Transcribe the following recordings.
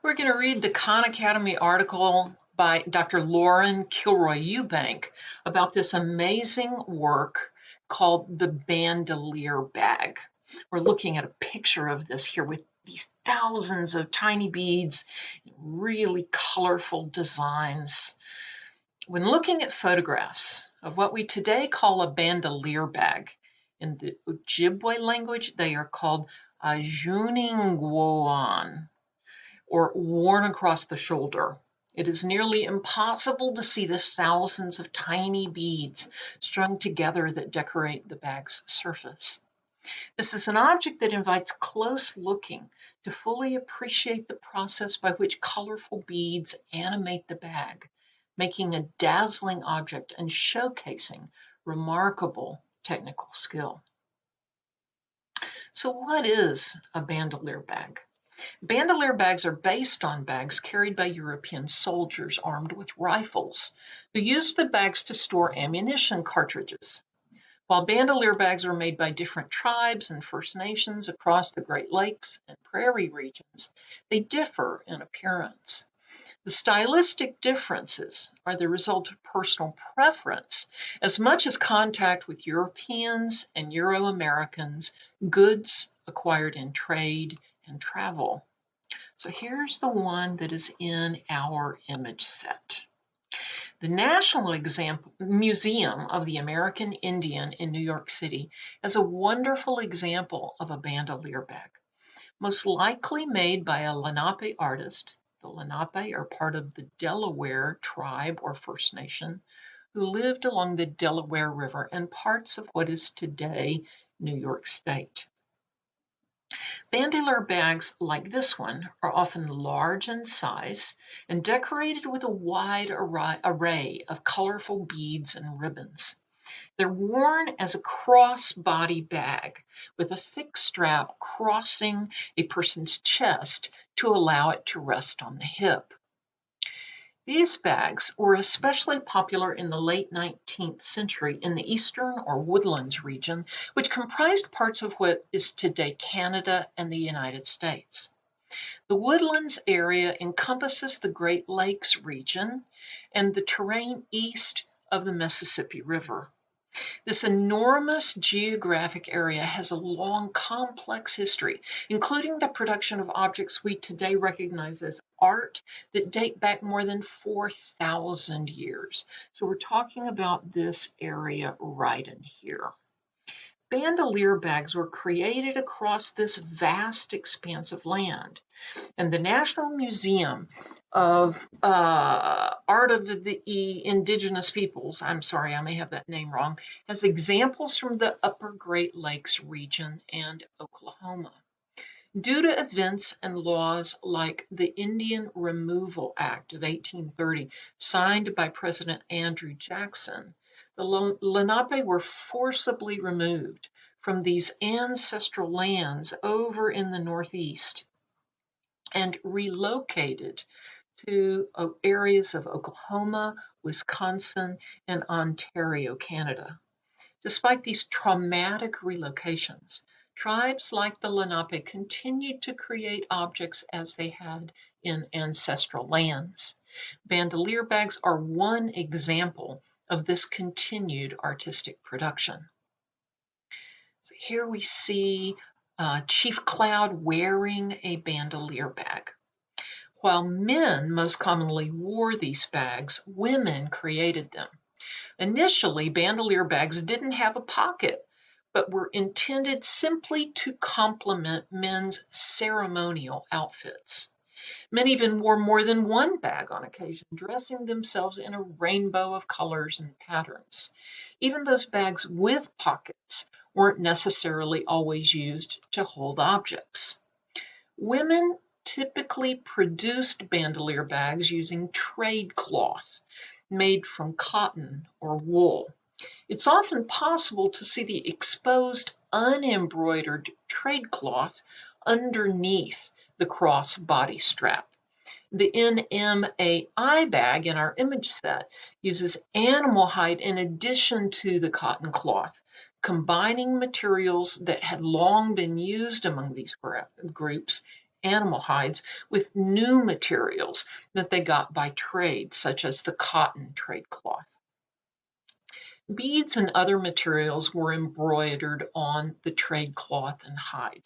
We're going to read the Khan Academy article by Dr. Lauren Kilroy Eubank about this amazing work called the Bandolier bag. We're looking at a picture of this here with these thousands of tiny beads, really colorful designs. When looking at photographs of what we today call a bandolier bag, in the Ojibwe language, they are called ajuningwoan, or worn across the shoulder. It is nearly impossible to see the thousands of tiny beads strung together that decorate the bag's surface. This is an object that invites close looking to fully appreciate the process by which colorful beads animate the bag, making a dazzling object and showcasing remarkable technical skill. So what is a bandolier bag? Bandolier bags are based on bags carried by European soldiers armed with rifles, who used the bags to store ammunition cartridges. While bandolier bags are made by different tribes and First Nations across the Great Lakes and prairie regions, they differ in appearance. The stylistic differences are the result of personal preference as much as contact with Europeans and Euro-Americans, goods acquired in trade and travel. So here's the one that is in our image set. The National Museum of the American Indian in New York City has a wonderful example of a bandolier bag, most likely made by a Lenape artist. The Lenape are part of the Delaware tribe or First Nation who lived along the Delaware River and parts of what is today New York State. Bandolier bags like this one are often large in size and decorated with a wide array of colorful beads and ribbons. They're worn as a cross-body bag with a thick strap crossing a person's chest to allow it to rest on the hip. These bags were especially popular in the late 19th century in the eastern or Woodlands region, which comprised parts of what is today Canada and the United States. The Woodlands area encompasses the Great Lakes region and the terrain east of the Mississippi River. This enormous geographic area has a long, complex history, including the production of objects we today recognize as art that date back more than 4,000 years. So we're talking about this area right in here. Bandolier bags were created across this vast expanse of land, and the National Museum of Art of the Indigenous Peoples, I'm sorry, I may have that name wrong, has examples from the Upper Great Lakes region and Oklahoma. Due to events and laws like the Indian Removal Act of 1830, signed by President Andrew Jackson, the Lenape were forcibly removed from these ancestral lands over in the Northeast and relocated to areas of Oklahoma, Wisconsin, and Ontario, Canada. Despite these traumatic relocations, tribes like the Lenape continued to create objects as they had in ancestral lands. Bandolier bags are one example of this continued artistic production. So here we see Chief Cloud wearing a bandolier bag. While men most commonly wore these bags, women created them. Initially, bandolier bags didn't have a pocket, but were intended simply to complement men's ceremonial outfits. Men even wore more than one bag on occasion, dressing themselves in a rainbow of colors and patterns. Even those bags with pockets weren't necessarily always used to hold objects. Women typically produced bandolier bags using trade cloth made from cotton or wool. It's often possible to see the exposed, unembroidered trade cloth underneath the cross body strap. The NMAI bag in our image set uses animal hide in addition to the cotton cloth, combining materials that had long been used among these groups animal hides with new materials that they got by trade, such as the cotton trade cloth. Beads and other materials were embroidered on the trade cloth and hide.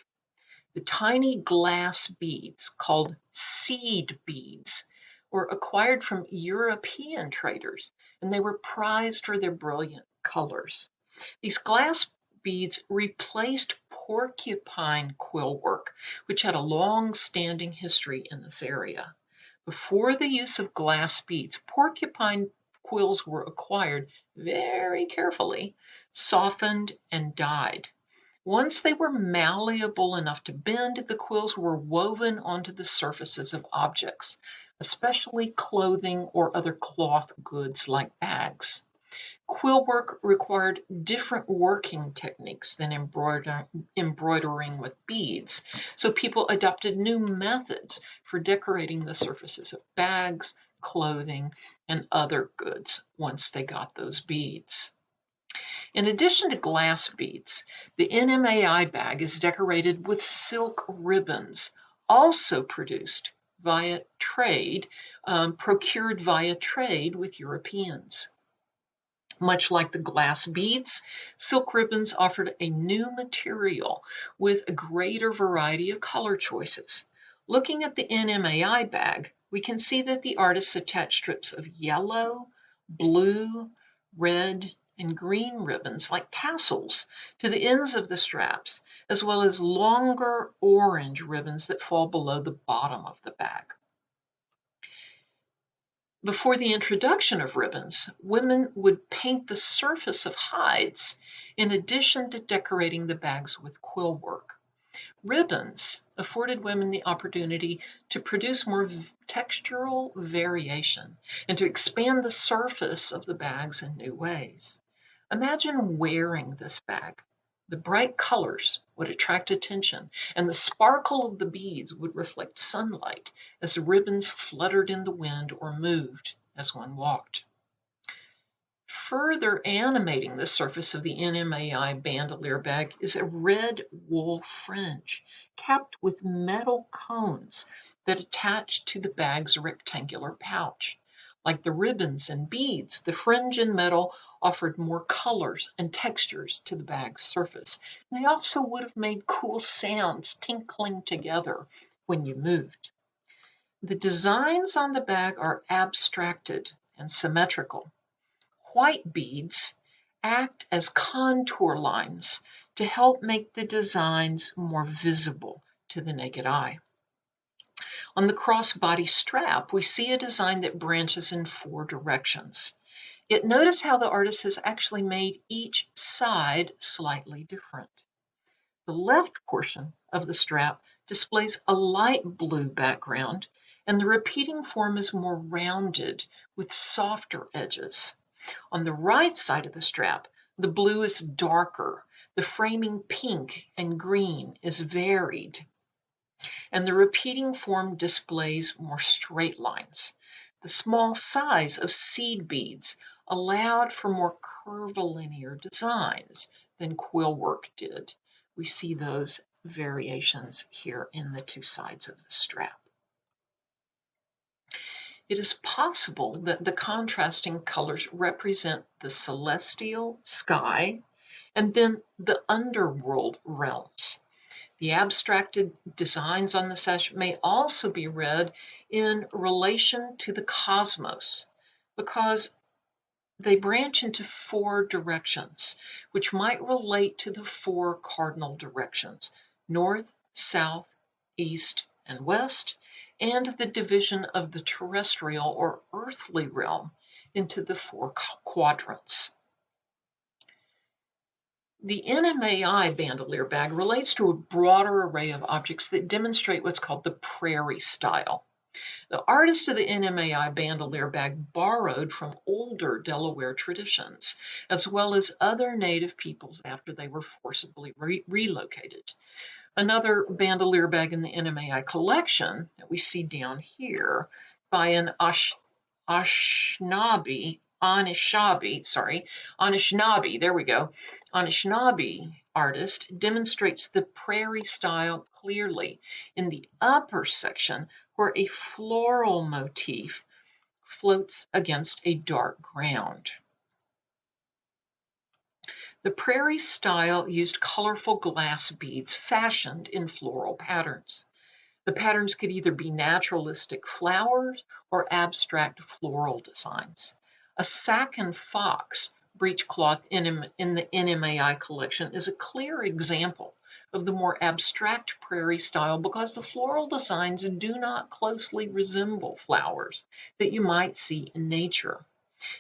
The tiny glass beads, called seed beads, were acquired from European traders, and they were prized for their brilliant colors. These glass beads replaced porcupine quill work, which had a long-standing history in this area. Before the use of glass beads, porcupine quills were acquired very carefully, softened, and dyed. Once they were malleable enough to bend, the quills were woven onto the surfaces of objects, especially clothing or other cloth goods like bags. Quill work required different working techniques than embroidering with beads, so people adopted new methods for decorating the surfaces of bags, clothing, and other goods once they got those beads. In addition to glass beads, the NMAI bag is decorated with silk ribbons, also produced via trade, procured via trade with Europeans. Much like the glass beads, silk ribbons offered a new material with a greater variety of color choices. Looking at the NMAI bag, we can see that the artists attached strips of yellow, blue, red, and green ribbons like tassels to the ends of the straps, as well as longer orange ribbons that fall below the bottom of the bag. Before the introduction of ribbons, women would paint the surface of hides in addition to decorating the bags with quill work. Ribbons afforded women the opportunity to produce more textural variation and to expand the surface of the bags in new ways. Imagine wearing this bag. The bright colors would attract attention, and the sparkle of the beads would reflect sunlight as the ribbons fluttered in the wind or moved as one walked. Further animating the surface of the NMAI bandolier bag is a red wool fringe capped with metal cones that attach to the bag's rectangular pouch. Like the ribbons and beads, the fringe and metal offered more colors and textures to the bag's surface. They also would have made cool sounds tinkling together when you moved. The designs on the bag are abstracted and symmetrical. White beads act as contour lines to help make the designs more visible to the naked eye. On the crossbody strap, we see a design that branches in 4 directions. Yet notice how the artist has actually made each side slightly different. The left portion of the strap displays a light blue background, and the repeating form is more rounded with softer edges. On the right side of the strap, the blue is darker, the framing pink and green is varied, and the repeating form displays more straight lines. The small size of seed beads allowed for more curvilinear designs than quill work did. We see those variations here in the 2 sides of the strap. It is possible that the contrasting colors represent the celestial sky and then the underworld realms. The abstracted designs on the sash may also be read in relation to the cosmos because they branch into 4 directions, which might relate to the 4 cardinal directions: north, south, east, and west, and the division of the terrestrial or earthly realm into the 4 quadrants. The NMAI bandolier bag relates to a broader array of objects that demonstrate what's called the prairie style. The artist of the NMAI bandolier bag borrowed from older Delaware traditions, as well as other native peoples after they were forcibly relocated. Another bandolier bag in the NMAI collection that we see down here by an Anishinaabe Anishinaabe, there we go. Anishinaabe artist demonstrates the prairie style clearly in the upper section where a floral motif floats against a dark ground. The prairie style used colorful glass beads fashioned in floral patterns. The patterns could either be naturalistic flowers or abstract floral designs. A sack and fox breechcloth in the NMAI collection is a clear example of the more abstract prairie style because the floral designs do not closely resemble flowers that you might see in nature.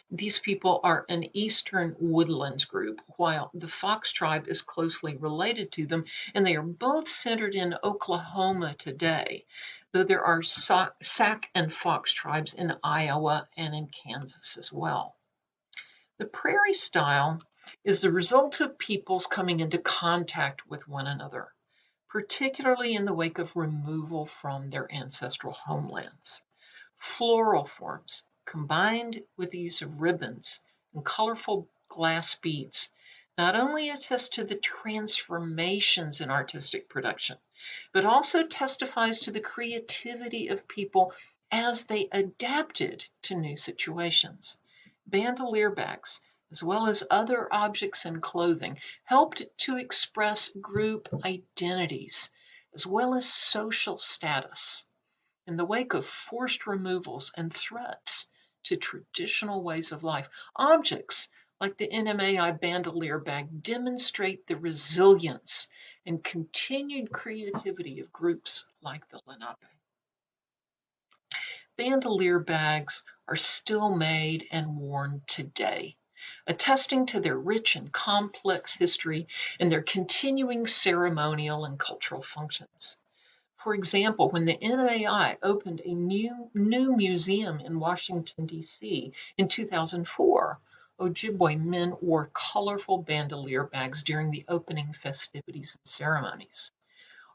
These people are an eastern woodlands group, while the Fox tribe is closely related to them, and they are both centered in Oklahoma today, though there are Sac and Fox tribes in Iowa and in Kansas as well. The prairie style is the result of peoples coming into contact with one another, particularly in the wake of removal from their ancestral homelands. Floral forms, combined with the use of ribbons and colorful glass beads, not only attest to the transformations in artistic production, but also testifies to the creativity of people as they adapted to new situations. Bandolier bags, as well as other objects and clothing, helped to express group identities as well as social status. In the wake of forced removals and threats to traditional ways of life, objects like the NMAI bandolier bag demonstrate the resilience and continued creativity of groups like the Lenape. Bandolier bags are still made and worn today, attesting to their rich and complex history and their continuing ceremonial and cultural functions. For example, when the NAI opened a new museum in Washington, D.C. in 2004, Ojibwe men wore colorful bandolier bags during the opening festivities and ceremonies.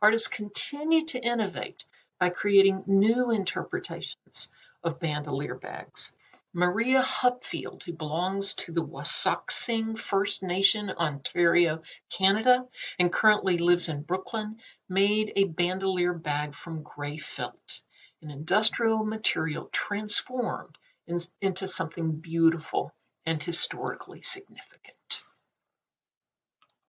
Artists continue to innovate by creating new interpretations of bandolier bags. Maria Hupfield, who belongs to the Wasauksing First Nation, Ontario, Canada, and currently lives in Brooklyn, made a bandolier bag from gray felt, an industrial material transformed into something beautiful and historically significant.